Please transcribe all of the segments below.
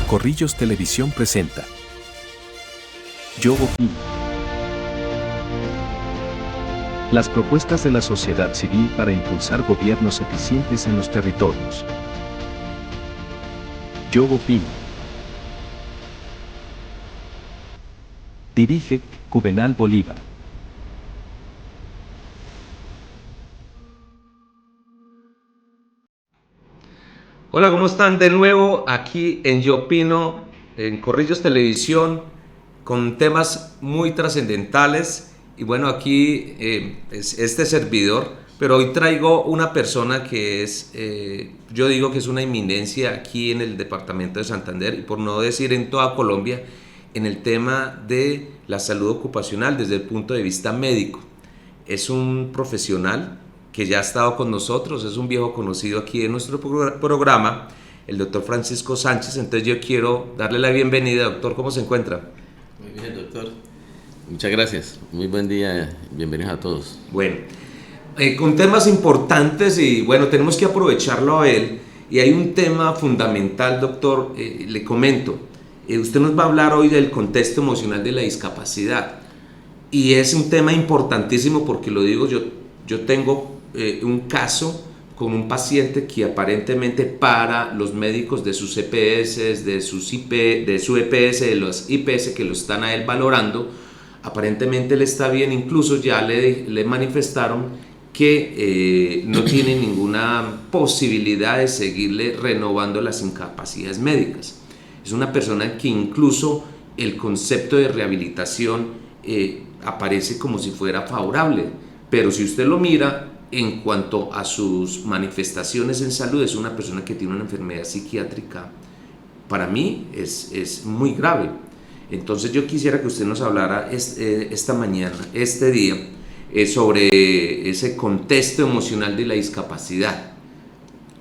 Corrillos Televisión presenta Yo Opino. Las propuestas de la sociedad civil para impulsar gobiernos eficientes en los territorios. Yo Opino. Dirige Juvenal Bolívar. Hola, ¿cómo están? De nuevo aquí en Yo Opino, en Corrillos Televisión, con temas muy trascendentales. Y bueno, aquí es este servidor, pero hoy traigo una persona que es, yo digo que es una eminencia aquí en el departamento de Santander, y por no decir en toda Colombia, en el tema de la salud ocupacional desde el punto de vista médico. Es un profesional que ya ha estado con nosotros, es un viejo conocido aquí en nuestro programa, el doctor Francisco Sánchez. Entonces yo quiero darle la bienvenida. Doctor, ¿cómo se encuentra? Muy bien, doctor. Muchas gracias. Muy buen día. Bienvenidos a todos. Bueno, con temas importantes, y bueno, tenemos que aprovecharlo a él. Y hay un tema fundamental, doctor, le comento. Usted nos va a hablar hoy del contexto emocional de la discapacidad. Y es un tema importantísimo porque lo digo, yo tengo un caso con un paciente que aparentemente para los médicos de sus EPS, de su EPS, de los IPS que lo están a él valorando, aparentemente él está bien. Incluso ya le manifestaron que no tiene ninguna posibilidad de seguirle renovando las incapacidades médicas. Es una persona que incluso el concepto de rehabilitación aparece como si fuera favorable, pero si usted lo mira en cuanto a sus manifestaciones en salud, es una persona que tiene una enfermedad psiquiátrica, para mí es muy grave. Entonces yo quisiera que usted nos hablara esta mañana, este día, sobre ese contexto emocional de la discapacidad.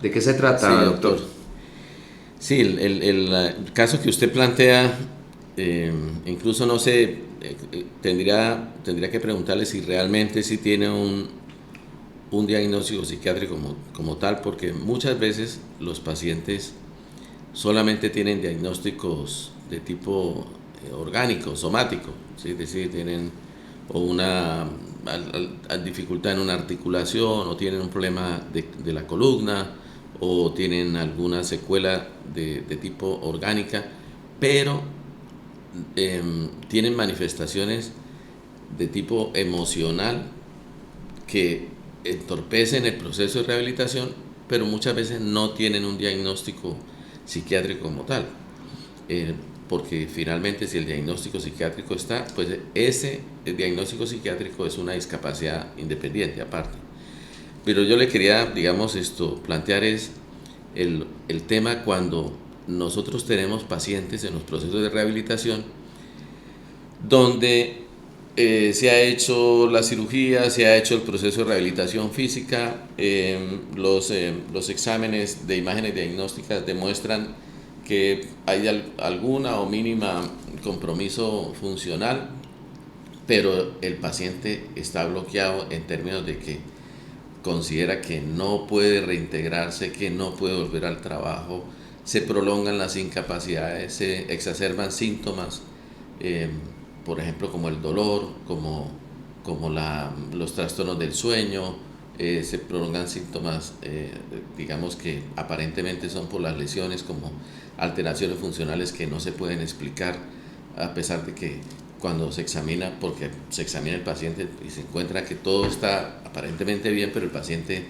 ¿De qué se trata, Sí, doctor? Sí, el caso que usted plantea, incluso no sé, tendría que preguntarle si realmente sí tiene un diagnóstico psiquiátrico como tal, porque muchas veces los pacientes solamente tienen diagnósticos de tipo orgánico, somático, ¿sí? Es decir, tienen o una dificultad en una articulación, o tienen un problema de la columna, o tienen alguna secuela de tipo orgánica, pero tienen manifestaciones de tipo emocional que entorpecen el proceso de rehabilitación, pero muchas veces no tienen un diagnóstico psiquiátrico como tal, porque finalmente si el diagnóstico psiquiátrico está, pues el diagnóstico psiquiátrico es una discapacidad independiente aparte. Pero yo le quería, plantear es el tema cuando nosotros tenemos pacientes en los procesos de rehabilitación donde se ha hecho la cirugía, se ha hecho el proceso de rehabilitación física, los exámenes de imágenes diagnósticas demuestran que hay alguna o mínima compromiso funcional, pero el paciente está bloqueado en términos de que considera que no puede reintegrarse, que no puede volver al trabajo, se prolongan las incapacidades, se exacerban síntomas, por ejemplo, como el dolor, como los trastornos del sueño, se prolongan síntomas, digamos que aparentemente son por las lesiones, como alteraciones funcionales que no se pueden explicar, a pesar de que cuando se examina, porque se examina el paciente y se encuentra que todo está aparentemente bien, pero el paciente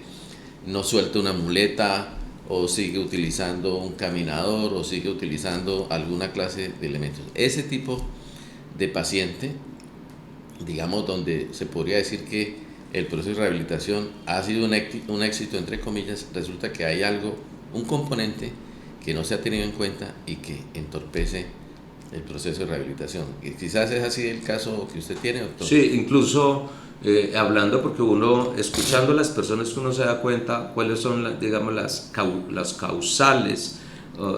no suelta una muleta, o sigue utilizando un caminador, o sigue utilizando alguna clase de elementos. Ese tipo de paciente, digamos, donde se podría decir que el proceso de rehabilitación ha sido un éxito, entre comillas, resulta que hay un componente que no se ha tenido en cuenta y que entorpece el proceso de rehabilitación. Y quizás es así el caso que usted tiene, doctor. Sí, incluso hablando, porque uno, escuchando a las personas, uno se da cuenta cuáles son, digamos, las causales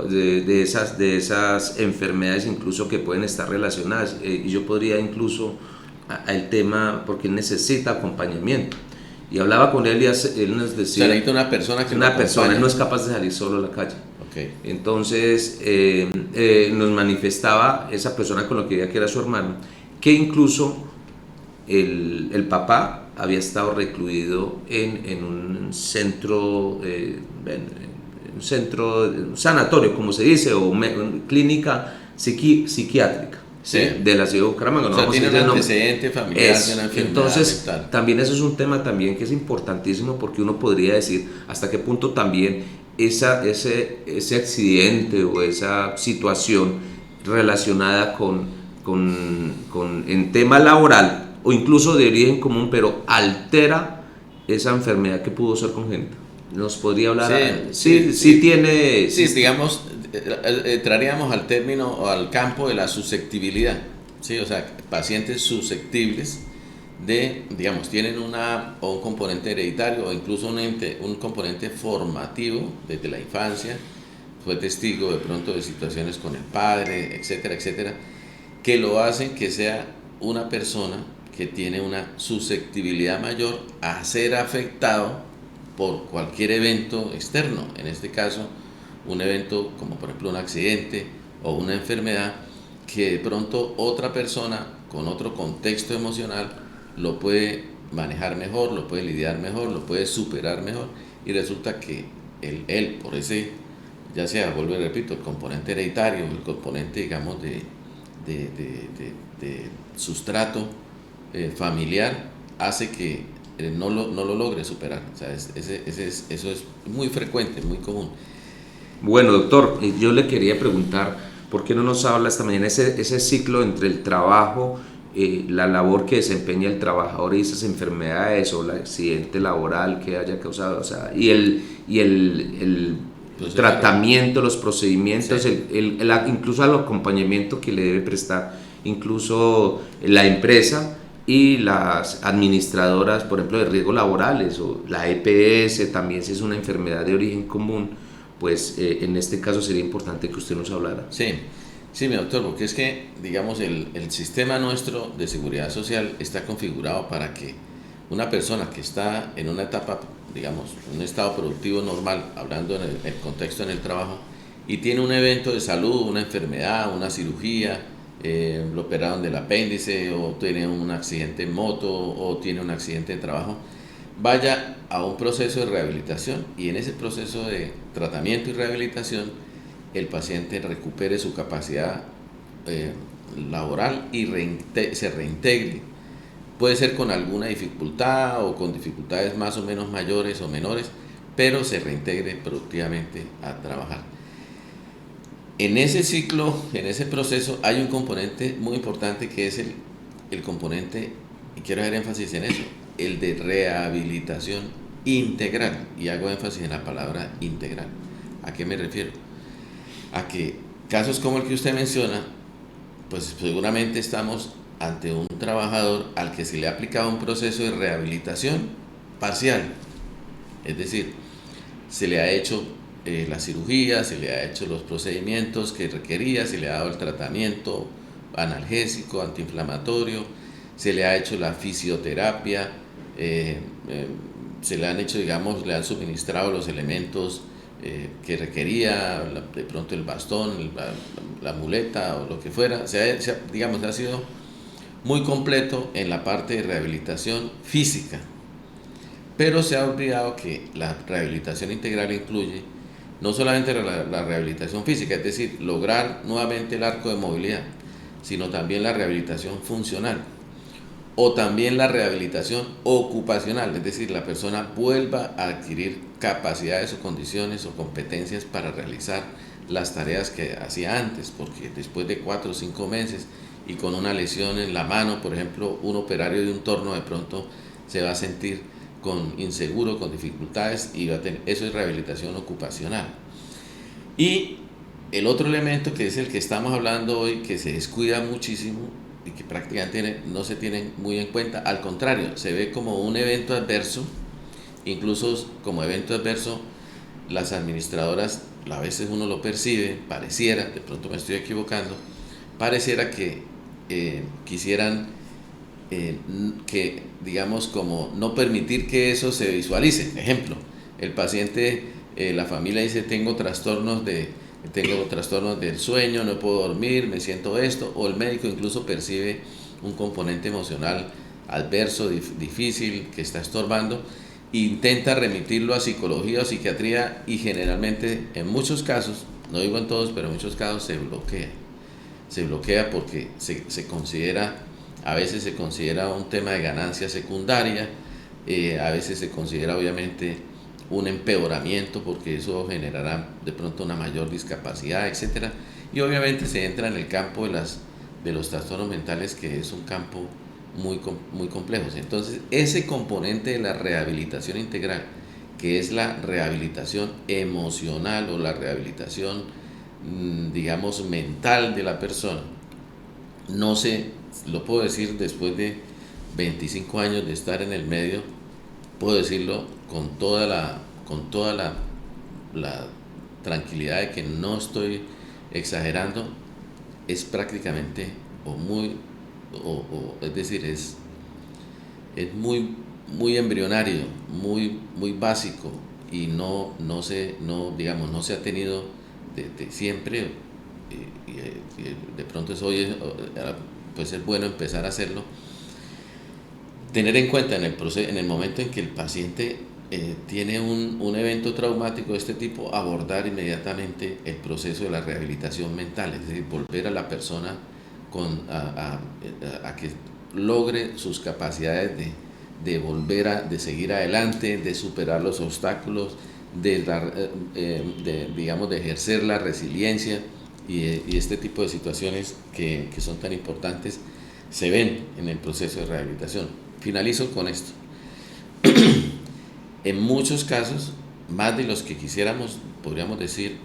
de esas enfermedades, incluso que pueden estar relacionadas. Y yo podría incluso al tema, porque necesita acompañamiento. Y hablaba con él y él nos decía... O sea, necesita una persona que una persona no es capaz de salir solo a la calle. Ok. Entonces nos manifestaba esa persona con la que vivía, que era su hermano, que incluso el papá había estado recluido en un centro, un centro, un sanatorio, como se dice, o clínica psiquiátrica. ¿Sí? Sí. De la ciudad de Bucaramanga. O No sea, vamos a tiene un decir el nombre. antecedente familiar de una enfermedad Entonces, mental. también eso es un tema también que es importantísimo, porque uno podría decir hasta qué punto también ese accidente o esa situación relacionada en tema laboral o incluso de origen común, pero altera esa enfermedad que pudo ser congénita. ¿Nos podría hablar? Sí, tiene... Sí, digamos, entraríamos al término o al campo de la susceptibilidad, ¿sí? O sea, pacientes susceptibles de, digamos, tienen un componente hereditario o incluso un componente formativo desde la infancia, fue testigo de pronto de situaciones con el padre, etcétera, etcétera, que lo hacen que sea una persona que tiene una susceptibilidad mayor a ser afectado por cualquier evento externo, en este caso un evento como por ejemplo un accidente o una enfermedad que de pronto otra persona con otro contexto emocional lo puede manejar mejor, lo puede lidiar mejor, lo puede superar mejor, y resulta que él por ese, ya sea, vuelvo y repito, el componente hereditario, el componente, digamos, de sustrato familiar, hace que no lo logre superar. O sea, eso es muy frecuente, muy común. Bueno, doctor, yo le quería preguntar, ¿por qué no nos habla esta mañana ese ciclo entre el trabajo, la labor que desempeña el trabajador y esas enfermedades o el accidente laboral que haya causado, o sea, y el tratamiento, los procedimientos, Sí. incluso el acompañamiento que le debe prestar incluso la empresa y las administradoras, por ejemplo, de riesgos laborales, o la EPS, también si es una enfermedad de origen común, pues en este caso sería importante que usted nos hablara. Sí, sí, mi doctor, porque es que, digamos, el sistema nuestro de seguridad social está configurado para que una persona que está en una etapa, digamos, un estado productivo normal, hablando en el contexto en el trabajo, y tiene un evento de salud, una enfermedad, una cirugía, lo operaron del apéndice, o tiene un accidente en moto, o tiene un accidente de trabajo, vaya a un proceso de rehabilitación, y en ese proceso de tratamiento y rehabilitación el paciente recupere su capacidad laboral y se reintegre. Puede ser con alguna dificultad o con dificultades más o menos mayores o menores, pero se reintegre productivamente a trabajar. En ese ciclo, en ese proceso, hay un componente muy importante que es el componente, y quiero hacer énfasis en eso, el de rehabilitación integral, y hago énfasis en la palabra integral. ¿A qué me refiero? A que casos como el que usted menciona, pues seguramente estamos ante un trabajador al que se le ha aplicado un proceso de rehabilitación parcial, es decir, se le ha hecho la cirugía, se le ha hecho los procedimientos que requería, se le ha dado el tratamiento analgésico, antiinflamatorio, se le ha hecho la fisioterapia, se le han hecho, digamos, le han suministrado los elementos que requería, de pronto el bastón, la muleta o lo que fuera. Digamos, ha sido muy completo en la parte de rehabilitación física, pero se ha olvidado que la rehabilitación integral incluye no solamente la rehabilitación física, es decir, lograr nuevamente el arco de movilidad, sino también la rehabilitación funcional, o también la rehabilitación ocupacional, es decir, la persona vuelva a adquirir capacidades o condiciones o competencias para realizar las tareas que hacía antes, porque después de 4 o 5 meses y con una lesión en la mano, por ejemplo, un operario de un torno de pronto se va a sentir inseguro, con dificultades, y eso es rehabilitación ocupacional. Y el otro elemento, que es el que estamos hablando hoy, que se descuida muchísimo y que prácticamente no se tiene muy en cuenta, al contrario, se ve como un evento adverso. Incluso como evento adverso, las administradoras, a veces uno lo percibe, pareciera, de pronto me estoy equivocando, pareciera que quisieran que, digamos, como no permitir que eso se visualice. Ejemplo, el paciente la familia dice tengo trastornos del sueño, no puedo dormir, me siento esto, o el médico incluso percibe un componente emocional adverso, difícil, que está estorbando, intenta remitirlo a psicología o psiquiatría y generalmente en muchos casos, no digo en todos, pero en muchos casos se bloquea porque se considera, a veces se considera un tema de ganancia secundaria, a veces se considera obviamente un empeoramiento porque eso generará de pronto una mayor discapacidad, etcétera, y obviamente se entra en el campo de los trastornos mentales, que es un campo muy complejo. Entonces, ese componente de la rehabilitación integral, que es la rehabilitación emocional o la rehabilitación, digamos, mental de la persona, no sé, lo puedo decir después de 25 años de estar en el medio, puedo decirlo con toda la tranquilidad de que no estoy exagerando, es prácticamente es decir, es muy embrionario, muy básico, y no se ha tenido de siempre, y de pronto pues es bueno empezar a hacerlo. Tener en cuenta en el momento en que el paciente tiene un evento traumático de este tipo, abordar inmediatamente el proceso de la rehabilitación mental, es decir, volver a la persona a que logre sus capacidades de seguir adelante, de superar los obstáculos, de ejercer la resiliencia, y este tipo de situaciones que son tan importantes se ven en el proceso de rehabilitación. Finalizo con esto. En muchos casos, más de los que quisiéramos, podría decir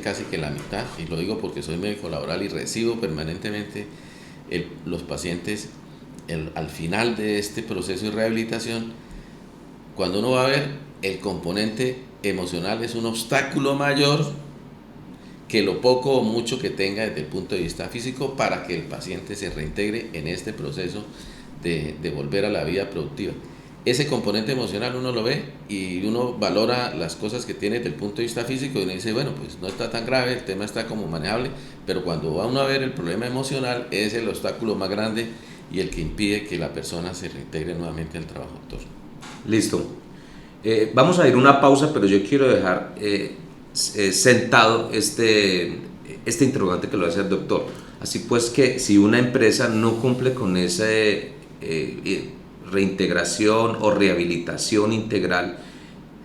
casi que la mitad, y lo digo porque soy médico laboral y recibo permanentemente los pacientes al final de este proceso de rehabilitación. Cuando uno va a ver, el componente emocional es un obstáculo mayor que lo poco o mucho que tenga desde el punto de vista físico para que el paciente se reintegre en este proceso de volver a la vida productiva. Ese componente emocional uno lo ve y uno valora las cosas que tiene desde el punto de vista físico y uno dice, bueno, pues no está tan grave, el tema está como manejable, pero cuando va uno a ver el problema emocional, es el obstáculo más grande y el que impide que la persona se reintegre nuevamente al trabajo, doctor. Listo. Vamos a ir a una pausa, pero yo quiero dejar sentado este interrogante que lo hace el doctor. Así pues, que si una empresa no cumple con esa reintegración o rehabilitación integral,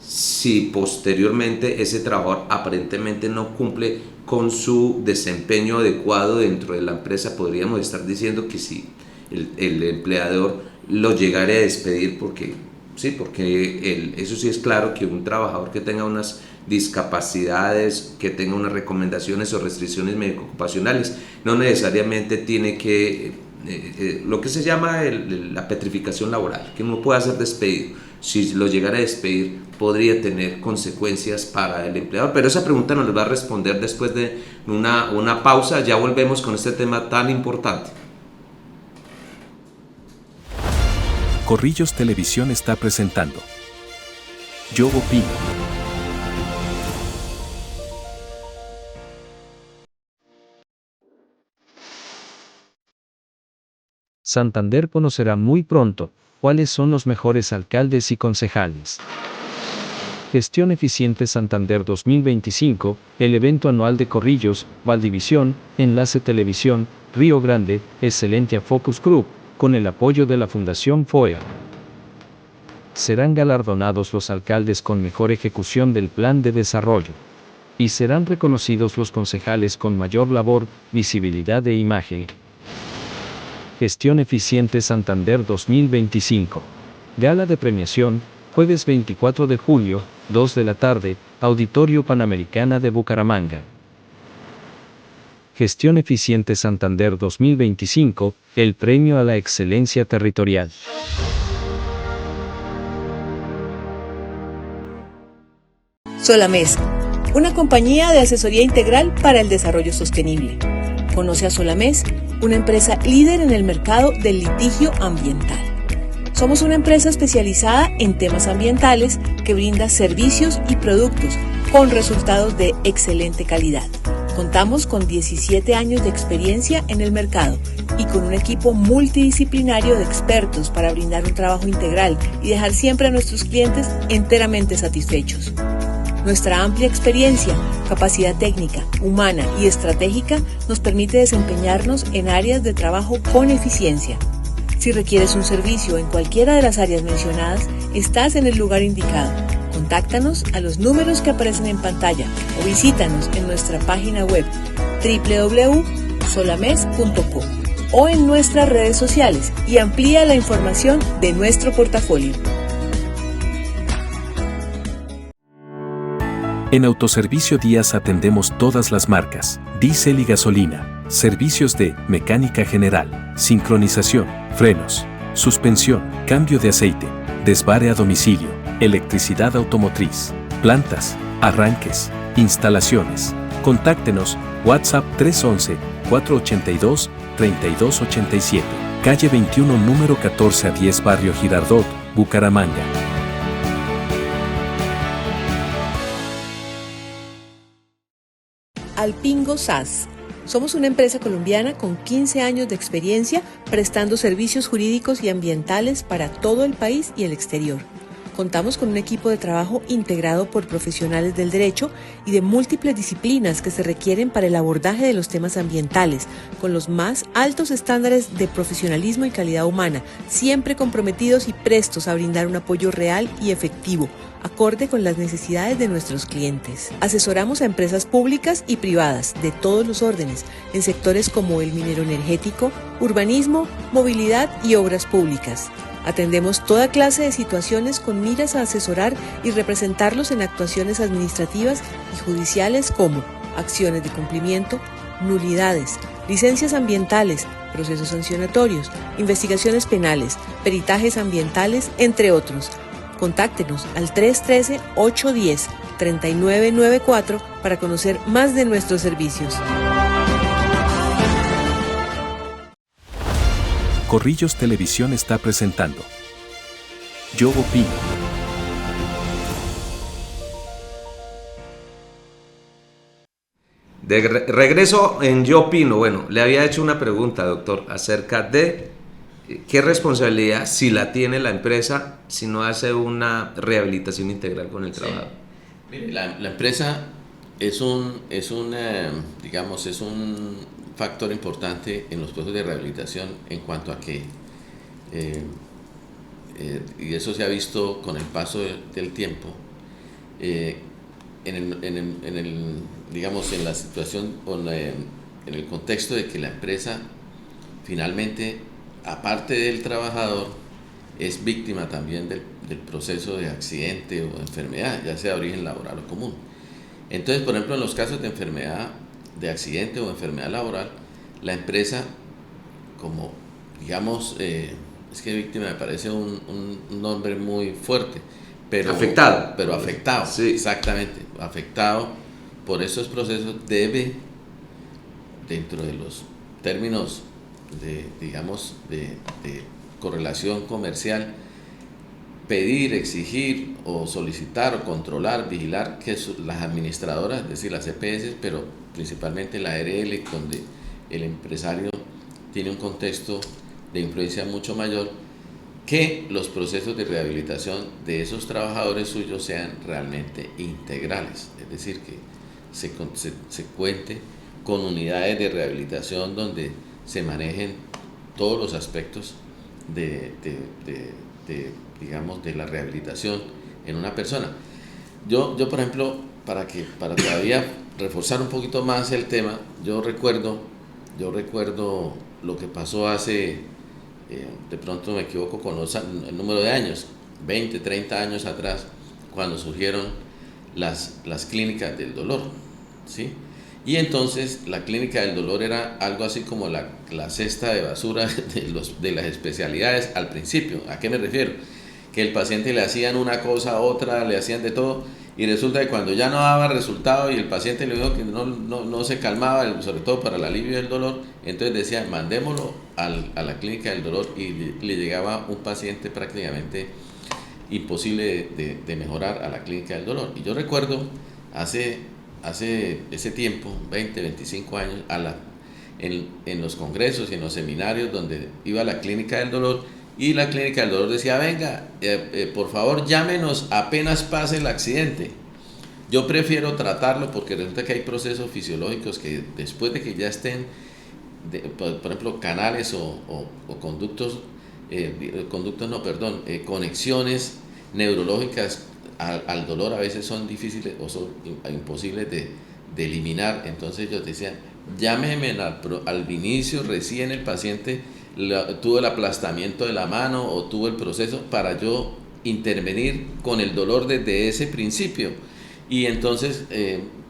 si posteriormente ese trabajador aparentemente no cumple con su desempeño adecuado dentro de la empresa, podríamos estar diciendo que si el empleador lo llegara a despedir, porque eso sí es claro, que un trabajador que tenga unas discapacidades, que tenga unas recomendaciones o restricciones médico-ocupacionales, no necesariamente tiene que lo que se llama la petrificación laboral, que uno puede ser despedido. Si lo llegara a despedir, podría tener consecuencias para el empleador, pero esa pregunta nos la va a responder después de una pausa. Ya volvemos con este tema tan importante. Corrillos Televisión está presentando Yo Opino. Santander conocerá muy pronto cuáles son los mejores alcaldes y concejales. Gestión Eficiente Santander 2025, el evento anual de Corrillos, Valdivisión, Enlace Televisión, Río Grande, Excelentia Focus Group, con el apoyo de la Fundación FOEA. Serán galardonados los alcaldes con mejor ejecución del plan de desarrollo. Y serán reconocidos los concejales con mayor labor, visibilidad e imagen. Gestión Eficiente Santander 2025. Gala de premiación, jueves 24 de julio, 2 de la tarde, Auditorio Panamericana de Bucaramanga. Gestión Eficiente Santander 2025, el premio a la excelencia territorial. Solamés, una compañía de asesoría integral para el desarrollo sostenible. Conoce a Solamés, una empresa líder en el mercado del litigio ambiental. Somos una empresa especializada en temas ambientales que brinda servicios y productos con resultados de excelente calidad. Contamos con 17 años de experiencia en el mercado y con un equipo multidisciplinario de expertos para brindar un trabajo integral y dejar siempre a nuestros clientes enteramente satisfechos. Nuestra amplia experiencia, capacidad técnica, humana y estratégica nos permite desempeñarnos en áreas de trabajo con eficiencia. Si requieres un servicio en cualquiera de las áreas mencionadas, estás en el lugar indicado. Contáctanos a los números que aparecen en pantalla o visítanos en nuestra página web www.solames.com o en nuestras redes sociales y amplía la información de nuestro portafolio. En Autoservicio Díaz atendemos todas las marcas, diésel y gasolina, servicios de mecánica general, sincronización, frenos, suspensión, cambio de aceite, desvare a domicilio, electricidad automotriz, plantas, arranques, instalaciones. Contáctenos, WhatsApp 311-482-3287, calle 21, número 14 a 10, Barrio Girardot, Bucaramanga. Alpingo SAS. Somos una empresa colombiana con 15 años de experiencia prestando servicios jurídicos y ambientales para todo el país y el exterior. Contamos con un equipo de trabajo integrado por profesionales del derecho y de múltiples disciplinas que se requieren para el abordaje de los temas ambientales, con los más altos estándares de profesionalismo y calidad humana, siempre comprometidos y prestos a brindar un apoyo real y efectivo, acorde con las necesidades de nuestros clientes. Asesoramos a empresas públicas y privadas de todos los órdenes, en sectores como el minero energético, urbanismo, movilidad y obras públicas. Atendemos toda clase de situaciones con miras a asesorar y representarlos en actuaciones administrativas y judiciales como acciones de cumplimiento, nulidades, licencias ambientales, procesos sancionatorios, investigaciones penales, peritajes ambientales, entre otros. Contáctenos al 313-810-3994 para conocer más de nuestros servicios. Corrillos Televisión está presentando Yo Opino. De regreso en Yo Opino. Bueno, le había hecho una pregunta, doctor, acerca de qué responsabilidad, si la tiene la empresa, si no hace una rehabilitación integral con el trabajador. Mire, la empresa es un factor importante en los procesos de rehabilitación en cuanto a que, y eso se ha visto con el paso del tiempo, en la situación, en el contexto de que la empresa finalmente, aparte del trabajador, es víctima también del proceso de accidente o enfermedad, ya sea de origen laboral o común. Entonces, por ejemplo, en los casos de enfermedad, de accidente o enfermedad laboral, la empresa, como es que víctima me parece un nombre muy fuerte, pero afectado, sí. Exactamente, afectado por esos procesos, debe, dentro de los términos de correlación comercial, pedir, exigir o solicitar o controlar, vigilar que las administradoras, es decir, las EPS, pero principalmente la ARL, donde el empresario tiene un contexto de influencia mucho mayor, que los procesos de rehabilitación de esos trabajadores suyos sean realmente integrales, es decir, que se cuente con unidades de rehabilitación donde se manejen todos los aspectos de la rehabilitación en una persona. Yo por ejemplo, para todavía reforzar un poquito más el tema, yo recuerdo lo que pasó hace, de pronto me equivoco con el número de años, 20, 30 años atrás, cuando surgieron las clínicas del dolor, ¿sí? Y entonces la clínica del dolor era algo así como la cesta de basura de las especialidades al principio. ¿A qué me refiero? Que el paciente le hacían una cosa, otra, le hacían de todo, y resulta que cuando ya no daba resultado y el paciente le dijo que no se calmaba, sobre todo para el alivio del dolor, entonces decía, mandémoslo a la clínica del dolor, y le llegaba un paciente prácticamente imposible de mejorar a la clínica del dolor. Y yo recuerdo hace ese tiempo, 20, 25 años, en los congresos y en los seminarios donde iba a la clínica del dolor, y la clínica del dolor decía, venga, por favor llámenos apenas pase el accidente. Yo prefiero tratarlo porque resulta que hay procesos fisiológicos que después de que ya estén, por ejemplo, canales o conductos, conexiones neurológicas al dolor a veces son difíciles o son imposibles de eliminar. Entonces ellos decían, llámeme al inicio, recién el paciente tuvo el aplastamiento de la mano o tuvo el proceso, para yo intervenir con el dolor desde ese principio. Y entonces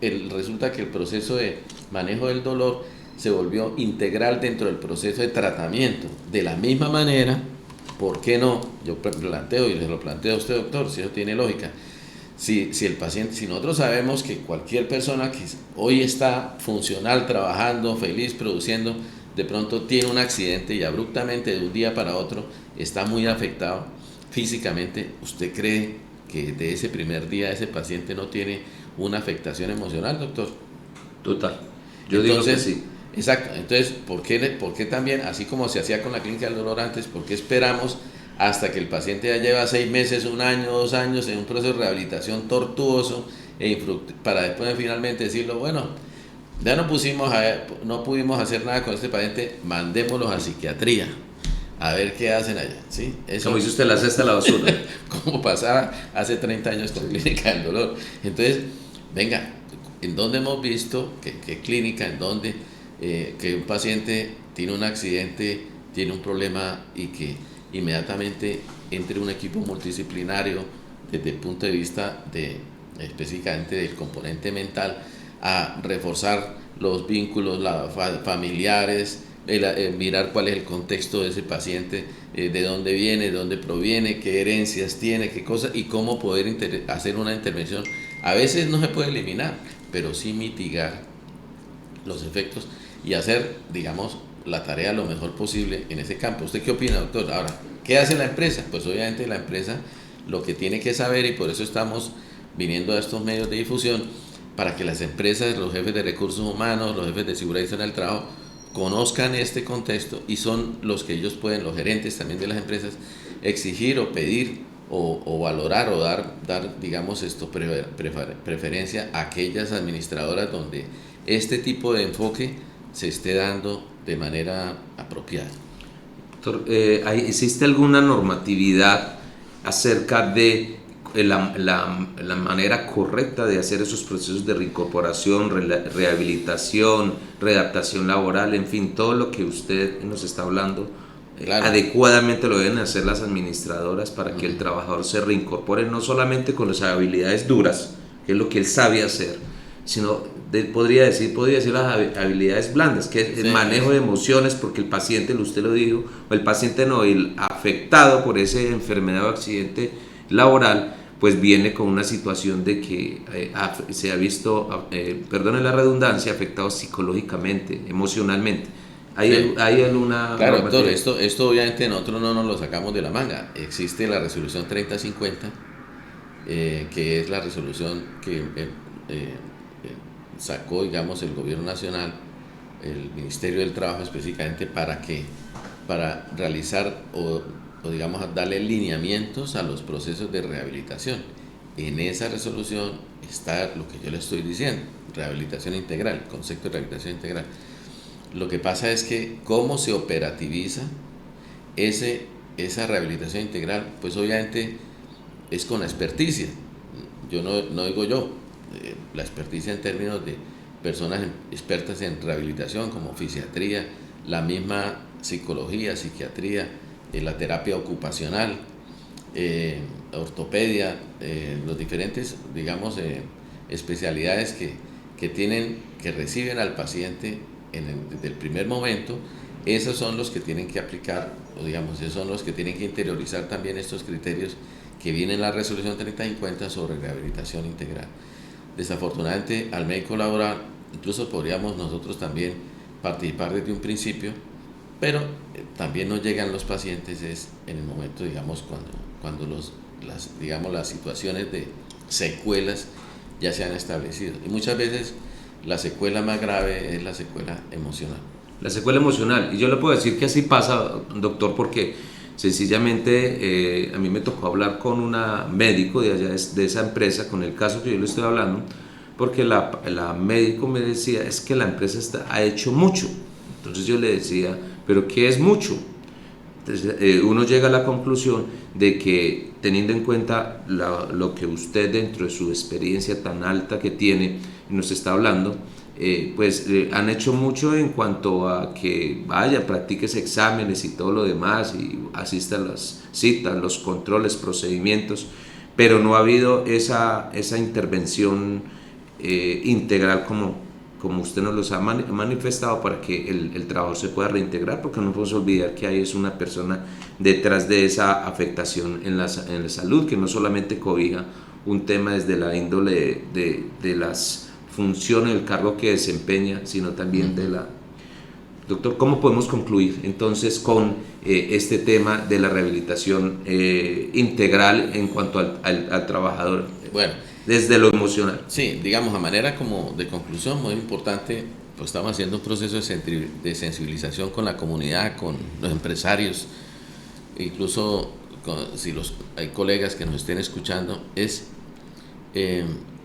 resulta que el proceso de manejo del dolor se volvió integral dentro del proceso de tratamiento. De la misma manera, ¿por qué no? Yo planteo, y les lo planteo a usted, doctor, si eso tiene lógica. Si el paciente, si nosotros sabemos que cualquier persona que hoy está funcional, trabajando, feliz, produciendo, de pronto tiene un accidente y abruptamente de un día para otro está muy afectado físicamente, ¿usted cree que de ese primer día ese paciente no tiene una afectación emocional, doctor? Total. Yo digo que sí. Exacto. Entonces, ¿por qué también, así como se hacía con la clínica del dolor antes, por qué esperamos hasta que el paciente ya lleva 6 meses, 1 año, 2 años en un proceso de rehabilitación tortuoso para después finalmente decirlo, bueno, ya no pudimos hacer nada con este paciente, mandémoslos a psiquiatría a ver qué hacen allá, ¿sí? Eso, como dice usted, la cesta a la basura. como pasaba hace 30 años con clínica del dolor. Entonces, venga, ¿en dónde hemos visto qué clínica, en dónde que un paciente tiene un accidente, tiene un problema y que inmediatamente entre un equipo multidisciplinario desde el punto de vista específicamente del componente mental, a reforzar los vínculos familiares, mirar cuál es el contexto de ese paciente, de dónde viene, de dónde proviene, qué herencias tiene, qué cosas, y cómo poder hacer una intervención? A veces no se puede eliminar, pero sí mitigar los efectos y hacer, digamos, la tarea lo mejor posible en ese campo. ¿Usted qué opina, doctor? Ahora, ¿qué hace la empresa? Pues obviamente la empresa lo que tiene que saber, y por eso estamos viniendo a estos medios de difusión, para que las empresas, los jefes de recursos humanos, los jefes de seguridad y salud del trabajo, conozcan este contexto, y son los que ellos pueden, los gerentes también de las empresas, exigir o pedir o valorar o dar digamos, preferencia a aquellas administradoras donde este tipo de enfoque se esté dando de manera apropiada. Doctor, ¿existe alguna normatividad acerca de la manera correcta de hacer esos procesos de reincorporación, rehabilitación, readaptación laboral, en fin, todo lo que usted nos está hablando? Claro. Adecuadamente lo deben hacer las administradoras para que el trabajador se reincorpore, no solamente con las habilidades duras, que es lo que él sabe hacer, sino podría decir las habilidades blandas, que es el manejo de emociones, porque el paciente, usted lo dijo, o el paciente no, el afectado por esa enfermedad o accidente laboral, pues viene con una situación de que se ha visto, perdone la redundancia, afectado psicológicamente, emocionalmente. ¿Hay alguna...? Claro, doctor, esto obviamente nosotros no nos lo sacamos de la manga. Existe la resolución 3050, que es la resolución que sacó, digamos, el gobierno nacional, el Ministerio del Trabajo específicamente, para realizar o digamos, darle lineamientos a los procesos de rehabilitación. En esa resolución está lo que yo le estoy diciendo, rehabilitación integral, el concepto de rehabilitación integral. Lo que pasa es que cómo se operativiza esa rehabilitación integral, pues obviamente es con la experticia. Yo no digo yo, la experticia en términos de personas expertas en rehabilitación como fisiatría, la misma psicología, psiquiatría, la terapia ocupacional, ortopedia, los diferentes, digamos, especialidades que reciben al paciente desde el primer momento. Esos son los que tienen que aplicar, o digamos, esos son los que tienen que interiorizar también estos criterios que viene en la resolución 3050 sobre rehabilitación integral. Desafortunadamente, al médico laboral, incluso podríamos nosotros también participar desde un principio, pero también nos llegan los pacientes es en el momento, digamos, cuando las situaciones de secuelas ya se han establecido. Y muchas veces la secuela más grave es la secuela emocional. La secuela emocional. Y yo le puedo decir que así pasa, doctor, porque sencillamente a mí me tocó hablar con una médico de allá de esa empresa, con el caso que yo le estoy hablando, porque la médico me decía, es que la empresa ha hecho mucho. Entonces yo le decía, ¿pero qué es mucho? Entonces, uno llega a la conclusión de que teniendo en cuenta lo que usted dentro de su experiencia tan alta que tiene nos está hablando, han hecho mucho en cuanto a que vaya, practiques exámenes y todo lo demás y asista a las citas, los controles, procedimientos, pero no ha habido esa intervención integral como usted nos los ha manifestado para que el trabajo se pueda reintegrar, porque no podemos olvidar que hay es una persona detrás de esa afectación en la salud, que no solamente cobija un tema desde la índole de las funciones, el cargo que desempeña, sino también de la... Doctor, ¿cómo podemos concluir entonces con este tema de la rehabilitación integral en cuanto al trabajador? Bueno, desde lo emocional. Sí, digamos, a manera como de conclusión, muy importante, pues estamos haciendo un proceso de sensibilización con la comunidad, con los empresarios, incluso si hay colegas que nos estén escuchando, es,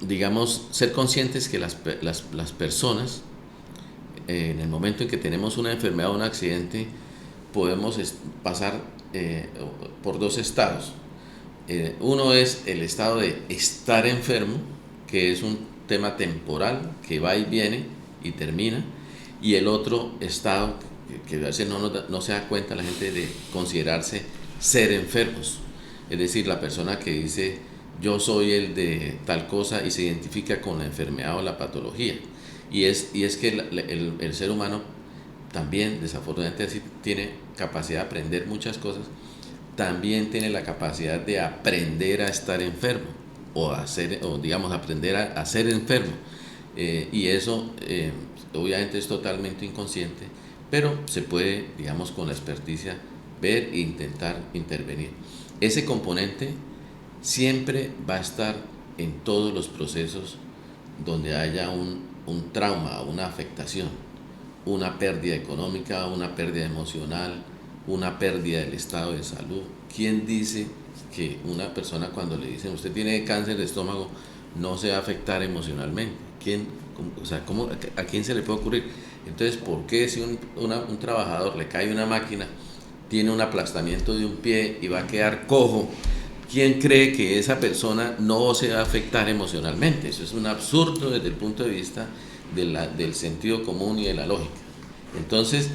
digamos, ser conscientes que las personas, en el momento en que tenemos una enfermedad o un accidente, podemos pasar por dos estados. Uno es el estado de estar enfermo, que es un tema temporal que va y viene y termina, y el otro estado que a veces no se da cuenta la gente de considerarse ser enfermos, es decir, la persona que dice yo soy el de tal cosa y se identifica con la enfermedad o la patología, y es que el ser humano también desafortunadamente así tiene capacidad de aprender muchas cosas, también tiene la capacidad de aprender a estar enfermo o digamos aprender a ser enfermo, y eso obviamente es totalmente inconsciente, pero se puede, digamos, con la experticia ver e intentar intervenir. Ese componente siempre va a estar en todos los procesos donde haya un trauma, una afectación, una pérdida económica, una pérdida emocional, una pérdida del estado de salud. ¿Quién dice que una persona cuando le dicen usted tiene cáncer de estómago no se va a afectar emocionalmente? ¿A quién se le puede ocurrir? Entonces, ¿por qué si un trabajador le cae una máquina, tiene un aplastamiento de un pie y va a quedar cojo, quién cree que esa persona no se va a afectar emocionalmente? Eso es un absurdo desde el punto de vista del sentido común y de la lógica. Entonces,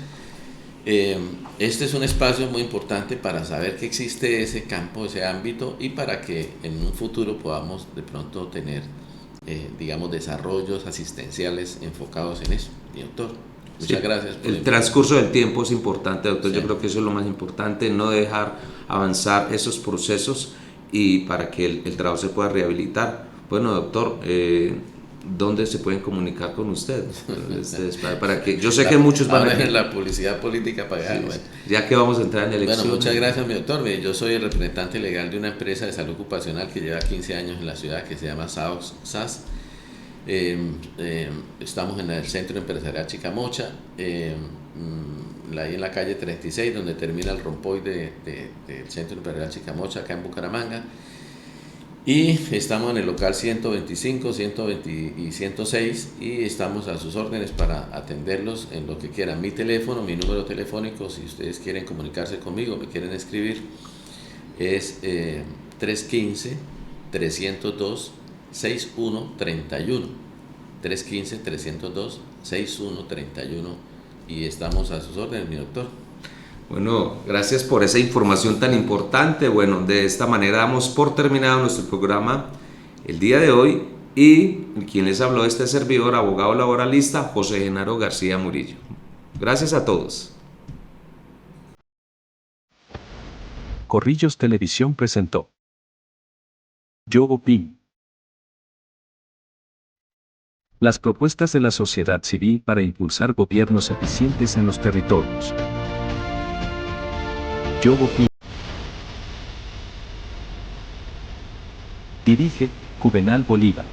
este es un espacio muy importante para saber que existe ese campo, ese ámbito, y para que en un futuro podamos de pronto tener, digamos, desarrollos asistenciales enfocados en eso. Y doctor, muchas gracias. El transcurso del tiempo es importante, doctor. Sí. Yo creo que eso es lo más importante, no dejar avanzar esos procesos y para que el trabajo se pueda rehabilitar. Bueno, doctor, ¿dónde se pueden comunicar con ustedes? Para que yo sé que muchos van a ver la publicidad política pagada. Sí, bueno. Ya que vamos a entrar en elecciones. Bueno, muchas gracias, mi doctor. Yo soy el representante legal de una empresa de salud ocupacional que lleva 15 años en la ciudad, que se llama SAS. Estamos en el Centro Empresarial Chicamocha, ahí en la calle 36, donde termina el rompoy del Centro Empresarial Chicamocha, acá en Bucaramanga. Y estamos en el local 125, 120 y 106 y estamos a sus órdenes para atenderlos en lo que quieran. Mi teléfono, mi número telefónico, si ustedes quieren comunicarse conmigo, me quieren escribir, es 315-302-6131. 315-302-6131 y estamos a sus órdenes, mi doctor. Bueno, gracias por esa información tan importante. Bueno, de esta manera damos por terminado nuestro programa el día de hoy y quien les habló este servidor, abogado laboralista José Genaro García Murillo. Gracias a todos. Corrillos Televisión presentó Yo opino. Las propuestas de la sociedad civil para impulsar gobiernos eficientes en los territorios. Yo opino. Dirige Juvenal Bolívar.